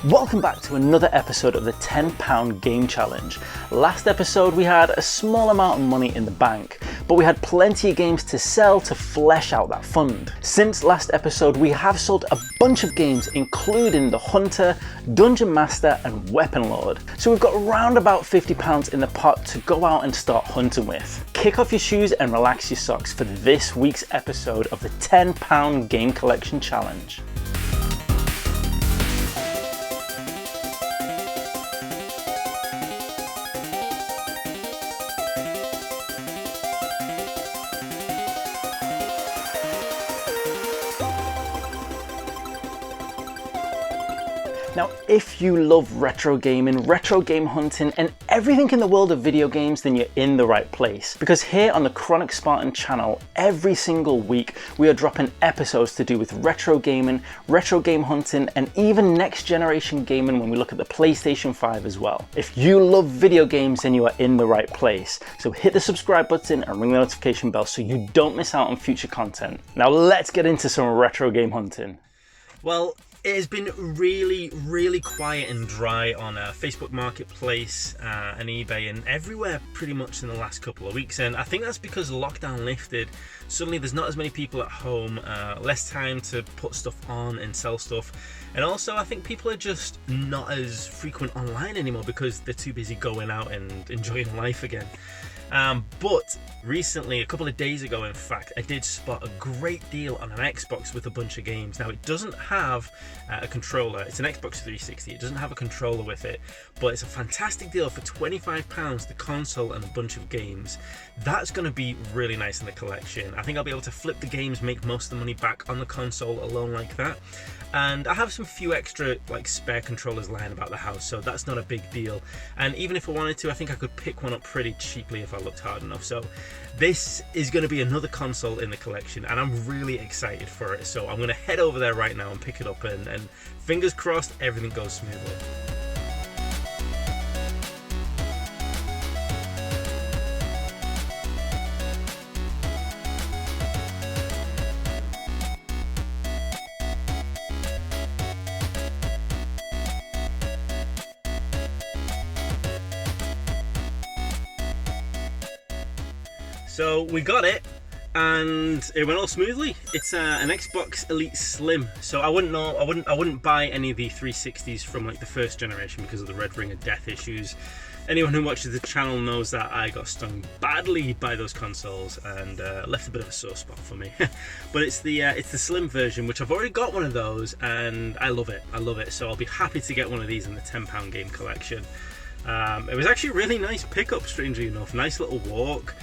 Welcome back to another episode of the £10 Game Challenge. Last episode we had a small amount of money in the bank, but we had plenty of games to sell to flesh out that fund. Since last episode we have sold a bunch of games including the Hunter, Dungeon Master and Weapon Lord. So we've got around about £50 in the pot to go out and start hunting with. Kick off your shoes and relax your socks for this week's episode of the £10 Game Collection Challenge. Now, if you love retro gaming, retro game hunting, and everything in the world of video games, then you're in the right place. Because here on the Chronik Spartan channel, every single week, we are dropping episodes to do with retro gaming, retro game hunting, and even next generation gaming when we look at the PlayStation 5 as well. If you love video games, then you are in the right place. So hit the subscribe button and ring the notification bell so you don't miss out on future content. Now let's get into some retro game hunting. Well, it has been really quiet and dry on Facebook Marketplace and eBay and everywhere pretty much in the last couple of weeks, and I think that's because lockdown lifted. Suddenly there's not as many people at home, less time to put stuff on and sell stuff, and also I think people are just not as frequent online anymore because they're too busy going out and enjoying life again. But recently, a couple of days ago in fact, I did spot a great deal on an Xbox with a bunch of games. Now it doesn't have a controller, it's an Xbox 360, it doesn't have a controller with it, but it's a fantastic deal for £25, the console and a bunch of games. That's going to be really nice in the collection. I think I'll be able to flip the games, make most of the money back on the console alone like that. And I have some few extra like spare controllers lying about the house, so that's not a big deal. And even if I wanted to, I think I could pick one up pretty cheaply if I looked hard enough. So this is going to be another console in the collection and I'm really excited for it. So I'm going to head over there right now and pick it up, and fingers crossed everything goes smoothly. So we got it, and it went all smoothly. It's an Xbox Elite Slim. So I wouldn't buy any of the 360s from like the first generation because of the red ring of death issues. Anyone who watches the channel knows that I got stung badly by those consoles and left a bit of a sore spot for me. But it's the Slim version, which I've already got one of those, and I love it. So I'll be happy to get one of these in the £10 game collection. It was actually a really nice pickup, strangely enough. Nice little walk.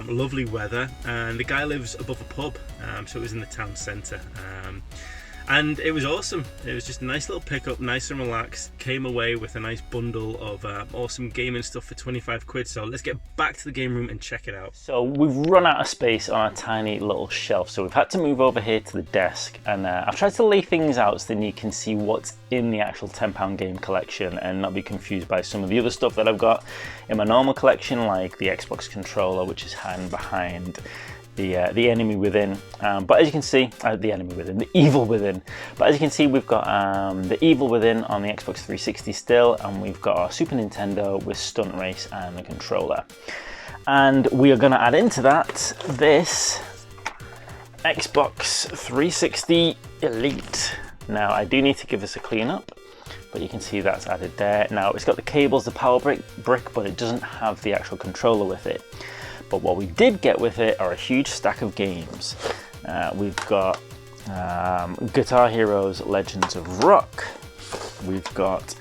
Lovely weather, and the guy lives above a pub, so it was in the town centre, and it was awesome. It was just a nice little pickup, nice and relaxed. Came away with a nice bundle of awesome gaming stuff for 25 quid. So let's get back to the game room and check it out. So we've run out of space on our tiny little shelf, so we've had to move over here to the desk, and I've tried to lay things out so then you can see what's in the actual £10 game collection and not be confused by some of the other stuff that I've got in my normal collection, like the Xbox controller, which is hiding behind the enemy within, but as you can see, the evil within. But as you can see, we've got the evil within on the Xbox 360 still, and we've got our Super Nintendo with Stunt Race and the controller. And we are going to add into that this Xbox 360 Elite. Now I do need to give this a clean up, but you can see that's added there. Now it's got the cables, the power brick, but it doesn't have the actual controller with it. But what we did get with it are a huge stack of games. We've got Guitar Heroes Legends of Rock. We've got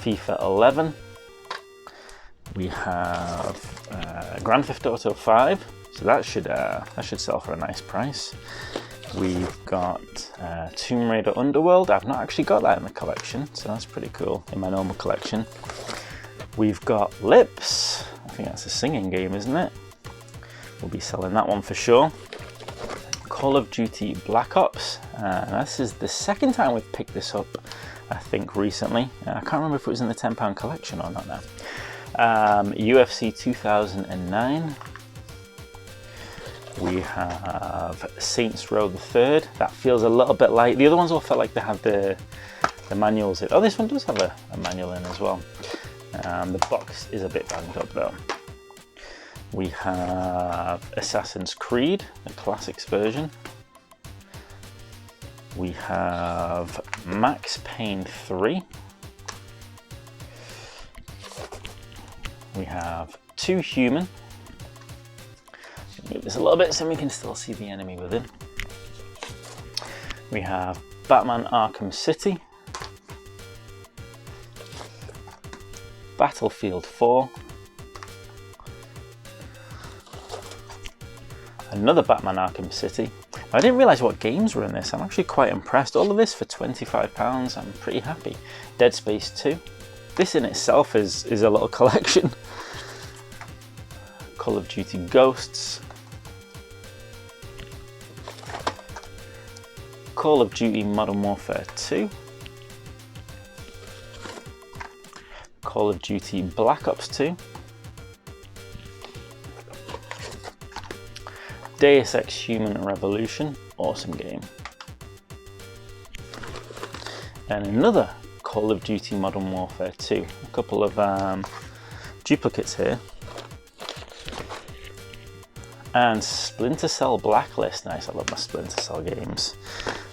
FIFA 11. We have Grand Theft Auto 5. So that should sell for a nice price. We've got Tomb Raider Underworld. I've not actually got that in the collection, so that's pretty cool in my normal collection. We've got Lips. I think that's a singing game, isn't it? We'll be selling that one for sure. Call of Duty Black Ops. This is the second time we've picked this up, I think, recently. I can't remember if it was in the £10 collection or not now. UFC 2009. We have Saints Row the Third. That feels a little bit light. The other ones all felt like they had the The manual's it. Oh, this one does have a manual in as well. The box is a bit banged up though. We have Assassin's Creed, the classics version. We have Max Payne 3. We have 2 Human. Move this a little bit so we can still see the enemy within. We have Batman Arkham City. Battlefield 4. Another Batman Arkham City. I didn't realise what games were in this. I'm actually quite impressed. All of this for £25. I'm pretty happy. Dead Space 2. This in itself is a little collection. Call of Duty Ghosts. Call of Duty Modern Warfare 2. Call of Duty Black Ops 2. Deus Ex Human Revolution, awesome game. And another Call of Duty Modern Warfare 2. A couple of duplicates here. And Splinter Cell Blacklist, nice, I love my Splinter Cell games.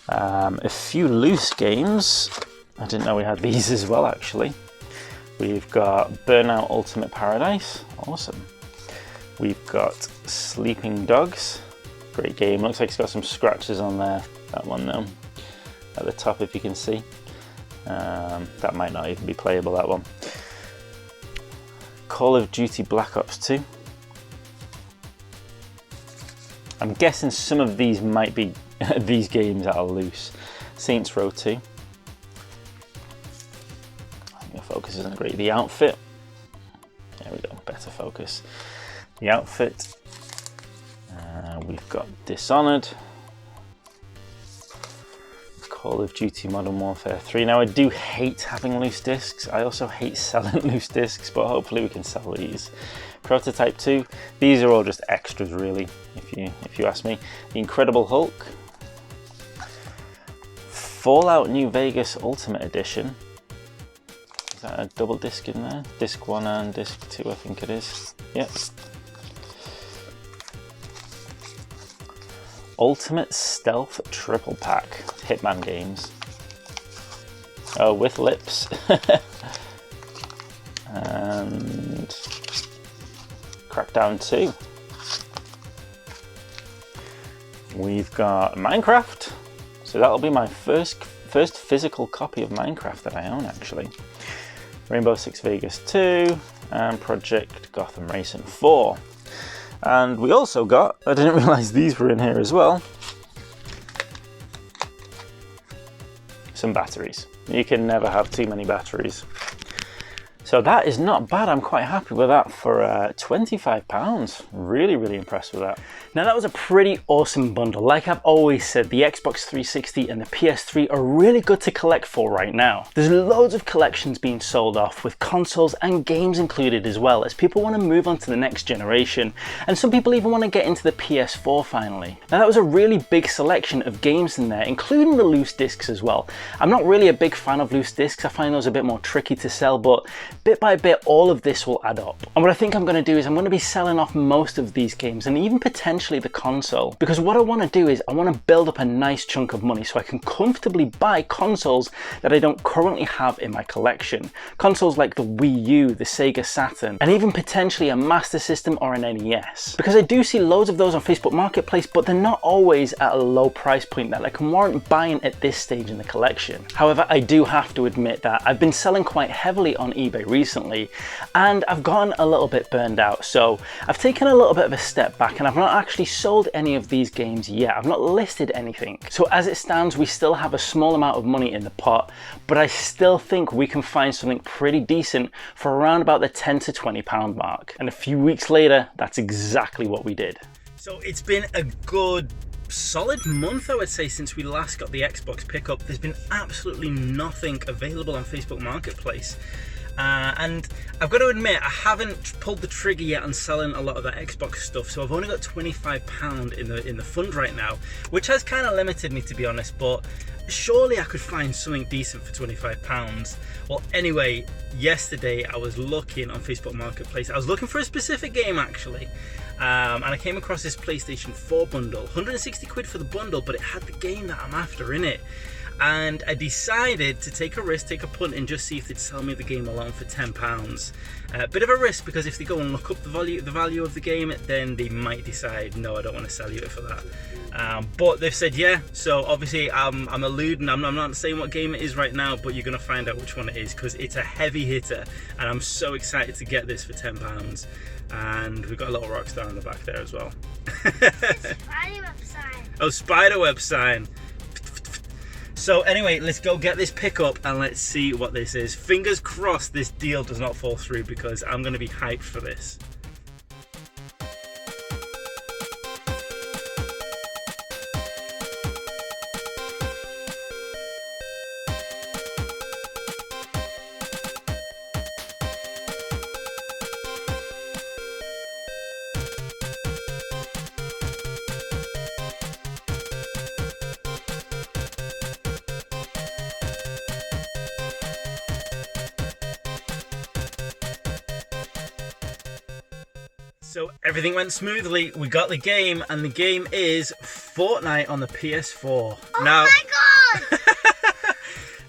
A few loose games, I didn't know we had these as well actually. We've got Burnout Ultimate Paradise, awesome. We've got Sleeping Dogs, great game. Looks like it's got some scratches on there, that one though, at the top if you can see. That might not even be playable, that one. Call of Duty Black Ops 2. I'm guessing some of these might be these games that are loose. Saints Row 2. Your focus isn't great. The Outfit. There we go, better focus. The Outfit. We've got Dishonored. Call of Duty Modern Warfare 3. Now I do hate having loose discs. I also hate selling loose discs, but hopefully we can sell these. Prototype 2. These are all just extras really, if you ask me. The Incredible Hulk. Fallout New Vegas Ultimate Edition. Is that a double disc in there? Disc 1 and disc 2 I think it is. Yep. Ultimate Stealth Triple Pack. Hitman games. Oh, with lips. And Crackdown 2. We've got Minecraft. So that'll be my first physical copy of Minecraft that I own actually. Rainbow Six Vegas 2 and Project Gotham Racing 4. And we also got, I didn't realise these were in here as well, some batteries. You can never have too many batteries. So that is not bad. I'm quite happy with that for £25. Really, really impressed with that. Now that was a pretty awesome bundle. Like I've always said, the Xbox 360 and the PS3 are really good to collect for right now. There's loads of collections being sold off with consoles and games included as well, as people want to move on to the next generation. And some people even want to get into the PS4 finally. Now that was a really big selection of games in there, including the loose discs as well. I'm not really a big fan of loose discs. I find those a bit more tricky to sell, but bit by bit, all of this will add up. And what I think I'm going to do is I'm going to be selling off most of these games and even potentially the console, because what I want to do is I want to build up a nice chunk of money so I can comfortably buy consoles that I don't currently have in my collection. Consoles like the Wii U, the Sega Saturn, and even potentially a Master System or an NES. Because I do see loads of those on Facebook Marketplace, but they're not always at a low price point that I can warrant buying at this stage in the collection. However, I do have to admit that I've been selling quite heavily on eBay recently, and I've gotten a little bit burned out. So I've taken a little bit of a step back and I've not actually sold any of these games yet. I've not listed anything. So as it stands, we still have a small amount of money in the pot, but I still think we can find something pretty decent for around about the £10 to £20 mark. And a few weeks later, that's exactly what we did. So it's been a good solid month, I would say, since we last got the Xbox pickup. There's been absolutely nothing available on Facebook Marketplace. And I've got to admit, I haven't pulled the trigger yet on selling a lot of that Xbox stuff, so I've only got £25 in the fund right now, which has kind of limited me, to be honest, but surely I could find something decent for £25. Well, anyway, yesterday I was looking on Facebook Marketplace. I was looking for a specific game, actually, and I came across this PlayStation 4 bundle. 160 quid for the bundle, but it had the game that I'm after in it. And I decided to take a risk, take a punt, and just see if they'd sell me the game alone for £10. Bit of a risk, because if they go and look up the value of the game, then they might decide, no, I don't want to sell you it for that. But they've said yeah, so obviously I'm alluding, I'm not saying what game it is right now, but you're going to find out which one it is, because it's a heavy hitter, and I'm so excited to get this for £10. And we've got a little rock star on the back there as well. Spiderweb sign. Oh, spiderweb sign. So anyway, let's go get this pickup and let's see what this is. Fingers crossed this deal does not fall through, because I'm going to be hyped for this. So everything went smoothly, we got the game, and the game is Fortnite on the PS4. Oh my god!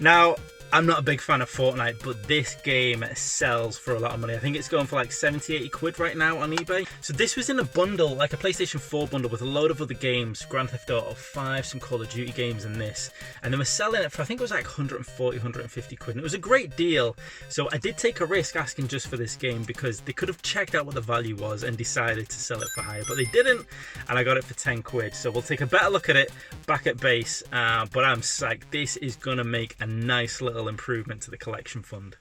Now, I'm not a big fan of Fortnite, but this game sells for a lot of money. I think it's going for like 70-80 quid right now on eBay. So this was in a bundle, like a PlayStation 4 bundle, with a load of other games, Grand Theft Auto 5, some Call of Duty games, and this. And they were selling it for, I think it was like 140, 150 quid. And it was a great deal. So I did take a risk asking just for this game, because they could have checked out what the value was and decided to sell it for higher, but they didn't. And I got it for 10 quid. So we'll take a better look at it back at base. But I'm psyched. This is going to make a nice little improvement to the collection fund.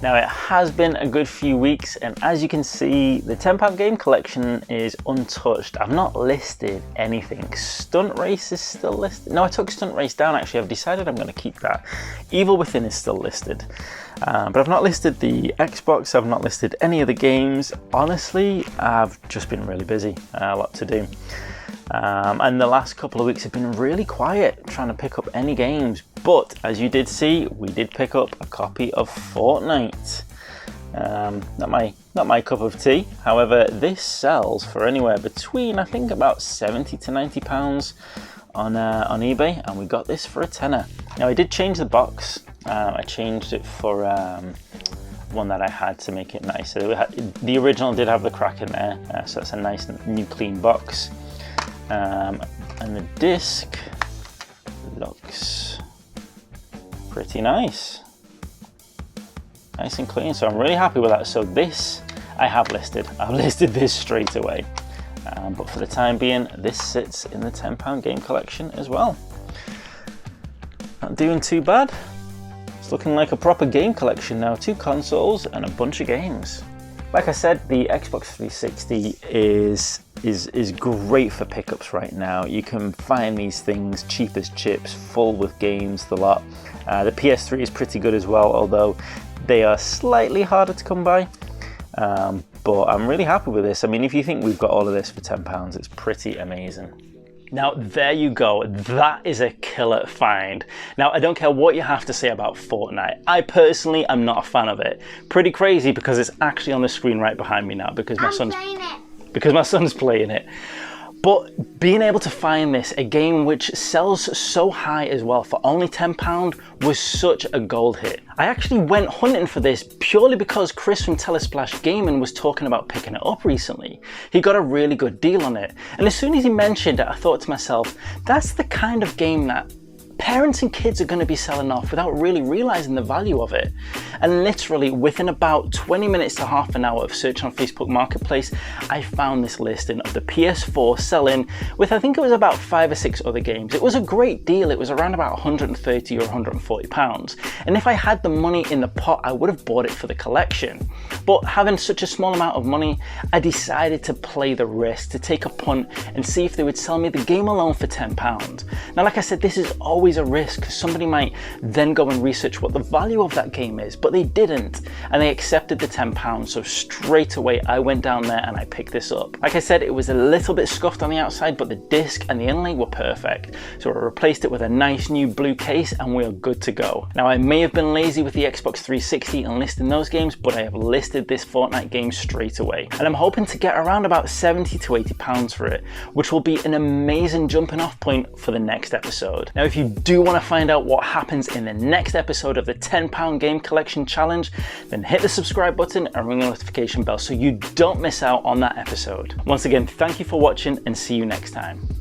Now, it has been a good few weeks, and as you can see, the £10 game collection is untouched. I've not listed anything. Stunt Race is still listed. No, I took Stunt Race down, actually. I've decided I'm going to keep that. Evil Within is still listed. But I've not listed the Xbox, I've not listed any of the games. Honestly, I've just been really busy, a lot to do. And the last couple of weeks have been really quiet trying to pick up any games, but as you did see, we did pick up a copy of Fortnite. Not my cup of tea. However, this sells for anywhere between, I think, about 70 to 90 pounds on eBay, and we got this for a tenner. Now, I did change the box. I changed it for one that I had to make it nice. So the original did have the crack in there, so it's a nice new clean box. And the disc looks pretty nice and clean, so I'm really happy with that. So this I have listed. I've listed this straight away, but for the time being, this sits in the £10 game collection as well. Not doing too bad. It's looking like a proper game collection now. 2 consoles and a bunch of games. Like I said, the Xbox 360 is great for pickups right now. You can find these things cheap as chips, full with games, the lot. The PS3 is pretty good as well, although they are slightly harder to come by. But I'm really happy with this. I mean, if you think we've got all of this for £10, it's pretty amazing. Now, there you go. That is a killer find. Now, I don't care what you have to say about Fortnite. I personally am not a fan of it. Pretty crazy, because it's actually on the screen right behind me now, because my son's playing it. But being able to find this, a game which sells so high as well, for only £10 was such a gold hit. I actually went hunting for this purely because Chris from Telesplash Gaming was talking about picking it up recently. He got a really good deal on it. And as soon as he mentioned it, I thought to myself, that's the kind of game that parents and kids are going to be selling off without really realizing the value of it. And literally within about 20 minutes to half an hour of search on Facebook Marketplace, I found this listing of the PS4 selling with, I think it was about 5 or 6 other games. It was a great deal. It was around about 130 or 140 pounds. And if I had the money in the pot, I would have bought it for the collection. But having such a small amount of money, I decided to play the risk, to take a punt and see if they would sell me the game alone for £10. Now, like I said, this is always always a risk, because somebody might then go and research what the value of that game is, but they didn't, and they accepted the £10. So straight away I went down there and I picked this up. Like I said, it was a little bit scuffed on the outside, but the disc and the inlay were perfect. So I replaced it with a nice new blue case and we are good to go. Now I may have been lazy with the Xbox 360 and listing those games, but I have listed this Fortnite game straight away. And I'm hoping to get around about £70 to £80 for it, which will be an amazing jumping off point for the next episode. Now if you do want to find out what happens in the next episode of the £10 game collection challenge, then hit the subscribe button and ring the notification bell so you don't miss out on that episode. Once again, thank you for watching and see you next time.